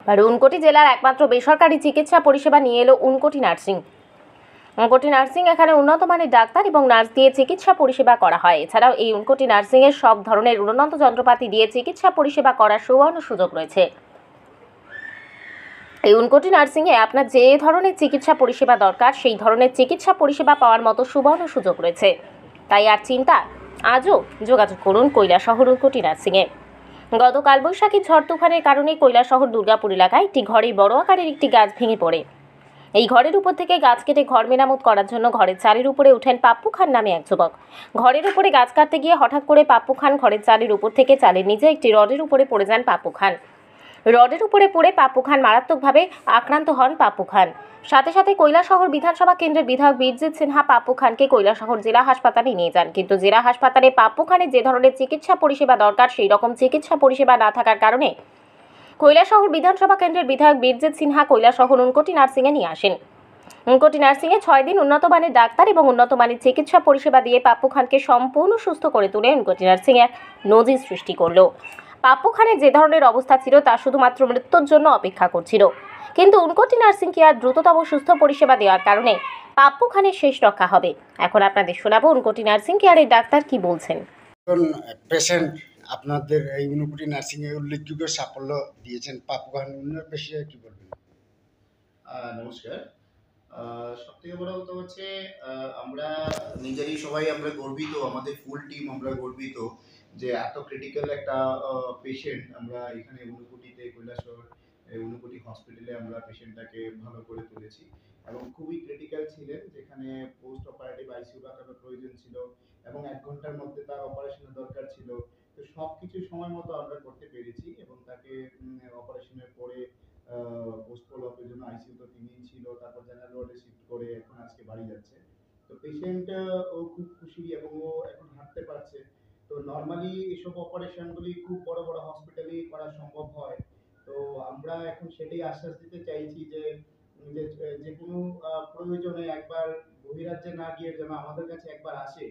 আর ঊনকোটি জেলার একমাত্র বেসরকারি চিকিৎসা পরিষেবা নিয়ে এলো ঊনকোটি নার্সিং। ঊনকোটি নার্সিং এখানে উন্নত মানের ডাক্তার এবং নার্স দিয়ে চিকিৎসা পরিষেবা করা হয়। এছাড়াও এই ঊনকোটি নার্সিং এর সব ধরনের উন্নত যন্ত্রপাতি দিয়ে চিকিৎসা পরিষেবা করার সুবর্ণ সুযোগ রয়েছে। এই ঊনকোটি নার্সিং এ আপনার যে ধরনের চিকিৎসা পরিষেবা দরকার সেই ধরনের চিকিৎসা পরিষেবা পাওয়ার মতো সুবর্ণ সুযোগ রয়েছে। তাই আর চিন্তা, আজও যোগাযোগ করুন কৈলাসহর ঊনকোটি নার্সিং এ। গতকাল বৈশাখী ঝড় তুফানের কারণে কৈলাসহর দুর্গাপুর এলাকায় একটি ঘরে বড় আকারের একটি গাছ ভেঙে পড়ে। এই ঘরের উপর থেকে গাছ কেটে ঘর মেরামত করার জন্য ঘরের চালের উপরে ওঠেন পাপ্পু খান নামে এক যুবক। ঘরের উপরে গাছ কাটতে গিয়ে হঠাৎ করে পাপ্পু খান ঘরের চালের উপর থেকে চালের নিচে একটি রডের উপরে পড়ে যান পাপ্পু খান। রডের উপরে পড়ে পাপ্পু খান মারাত্মকভাবে আক্রান্ত হন পাপ্পু খান। সাথে সাথে কৈলাসহর বিধানসভা কেন্দ্রের বিধায়ক বীরজিৎ সিনহা পাপ্পু খানকে কৈলাসহর জেলা হাসপাতালে নিয়ে যান, কিন্তু জেলা হাসপাতালে পাপ্পু খানের যে ধরনের চিকিৎসা পরিষেবা দরকার সেই রকম চিকিৎসা পরিষেবা না থাকার কারণে কৈলাসহর বিধানসভা কেন্দ্রের বিধায়ক বীরজিৎ সিনহা কৈলাসহর ঊনকোটি নার্সিংয়ে নিয়ে আসেন। ঊনকোটি নার্সিংয়ে 6 দিন উন্নত মানের ডাক্তার এবং উন্নত মানের চিকিৎসা পরিষেবা দিয়ে পাপ্পু খানকে সম্পূর্ণ সুস্থ করে তুলে ঊনকোটি নার্সিং এক নজির সৃষ্টি করল। পাপ্পু খানের যে ধরনের অবস্থা ছিল তা শুধুমাত্র মৃত্যুর জন্য অপেক্ষা করছিল, কিন্তু ঊনকোটি নার্সিং কেয়ার দ্রুততম সুস্থ পরিষেবা দেওয়ার কারণে পাপ্পু খানের শেষ রক্ষা হবে। এখন আপনাদের শোনাবো ঊনকোটি নার্সিং কেয়ারের ডাক্তার কি বলছেন। পেশেন্ট আপনাদের এই ঊনকোটি নার্সিংয়ে উল্লেখযোগ্য সাফল্য দিয়েছেন পাপ্পু খান, উনার বিষয়ে কি বলবেন? নমস্কার। সবথেকে বড় কথা হচ্ছে আমরা নিজেরই সবাই আমরা গর্বিত, আমাদের ফুল টিম আমরা গর্বিত যে এত ক্রিটিক্যাল একটা পেশেন্ট আমরা এখানে ঊনকোটিতে কৈলাসহর ঊনকোটি হসপিটালে আমরা পেশেন্টটাকে ভালো করে তুলেছি এবং খুবই ক্রিটিক্যাল ছিলেন, যেখানে পোস্ট অপারেটিভ আইসিইউ রাখার প্রয়োজন ছিল এবং 1 ঘন্টার মধ্যে তার অপারেশনের দরকার ছিল। তো সবকিছু সময় মতো আমরা করতে পেরেছি এবং তাকে অপারেশনের পরে পোস্ট অপের জন্য আইসিইউতে 3 দিন ছিল, তারপর জেনারেল ওয়ার্ডে শিফট করে এখন আজকে বাড়ি যাচ্ছে। তো পেশেন্ট ও খুব খুশি এবং ও এখন হাঁটতে পারছে। তো নরমালি এসব অপারেশনগুলি খুব বড় বড় হসপিটালেই করা সম্ভব হয়। তো আমরা এখন সেটাই আশ্বাস দিতে চাইছি যে যে কোনো প্রয়োজনে একবার বহিরাজ্যে না গিয়ে যেন আমাদের কাছে একবার আসে।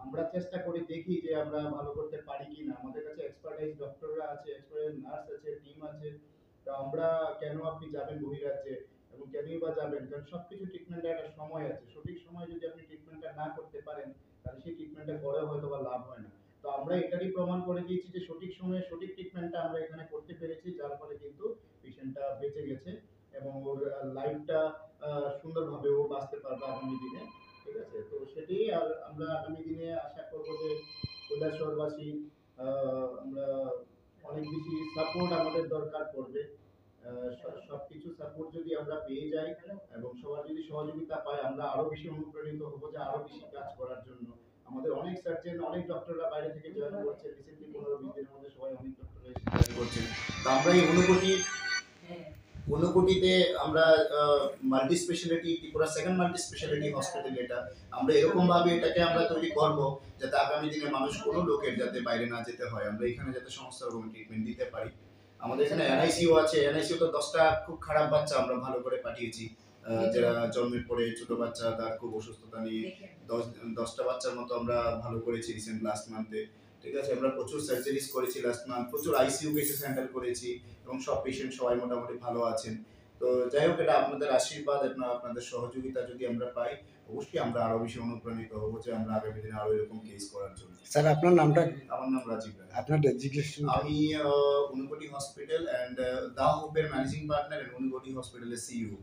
আমরা চেষ্টা করে দেখি যে আমরা ভালো করতে পারি কিনা। আমাদের কাছে এক্সপার্টাইজ ডক্টররা আছে, এক্সপার্টাইজ নার্স আছে, টিম আছে। তো আমরা কেন আপনি যাবেন বহিরাজ্যে এবং কেনই বা যাবেন, কারণ সবকিছু ট্রিটমেন্টের একটা সময় আছে। সঠিক সময়ে যদি আপনি ট্রিটমেন্টটা না করতে পারেন তাহলে সেই ট্রিটমেন্টটা করে হয়তো বা লাভ হয় না। তো আমরা এটারই প্রমাণ করে দিয়েছি যে সঠিক সময়ে সঠিক ট্রিটমেন্টটা আমরা এখানে করতে পেরেছি, যার ফলে কিন্তু পেশেন্টটা বেঁচে গেছে এবং ওর লাইফটা সুন্দরভাবে ও বাঁচতে পারবে আগামী দিনে। ঠিক আছে, তো সেটাই। আর আমরা আগামী দিনে আশা করবো যে কৈলাসহরবাসী আমরা অনেক বেশি সাপোর্ট আমাদের দরকার পড়বে। সবকিছু সাপোর্ট যদি আমরা পেয়ে যাই এবং সবার যদি সহযোগিতা পাই, আমরা আরো বেশি অনুপ্রাণিত হবো যে আরো বেশি কাজ করার জন্য। আমাদের অনেক সার্জন, অনেক ডক্টররা বাইরে থেকে জয়েন করছে। রিসেন্টলি 15-20 দিনের মধ্যে সবাই অনেক ডক্টর এসে জয়েন করছেন। তো আমরা এই ঊনকোটিতে আমরা multi speciality, Tripura second multi speciality hospital এটা আমরা এরকম ভাবে এটাকে আমরা তৈরি করব যাতে আগামী দিনে মানুষ কোনো লোকের যাতে বাইরে না যেতে হয়, আমরা এখানে যাতে সমস্ত রকম ট্রিটমেন্ট দিতে পারি। আমাদের এখানে এনআইসিইউ আছে, এনআইসিইউ তো 10টা খুব খারাপ বাচ্চা আমরা ভালো করে পাঠিয়েছি, যারা জন্মের পরে ছোট বাচ্চা তার খুব অসুস্থতা নিয়ে 10টা বাচ্চার মতো আমরা ভালো করেছি রিসেন্ট লাস্ট মান্থে। ঠিক আছে, আমরা প্রচুর সার্জারিজ করেছি লাস্ট মান্থ, প্রচুর আইসিইউ কেসেস হ্যান্ডেল করেছি এবং সব পেশেন্ট সবাই মোটামুটি ভালো আছেন। তো যাই হোক, এটা আপনাদের আশীর্বাদ, আপনাদের সহযোগিতা যদি আমরা পাই অবশ্যই আমরা আরো বেশি অনুপ্রাণিত হবো যে আমরা আগামী দিনে আরো এরকম কেস করার জন্য। স্যার আপনার নামটা? আমার নাম রাজীব রায়। আপনার ডেজিগনেশন? আমি ঊনকোটি হসপিটাল এন্ড দা হোপের ম্যানেজিং পার্টনার এন্ড ঊনকোটি হসপিটালের সিইও।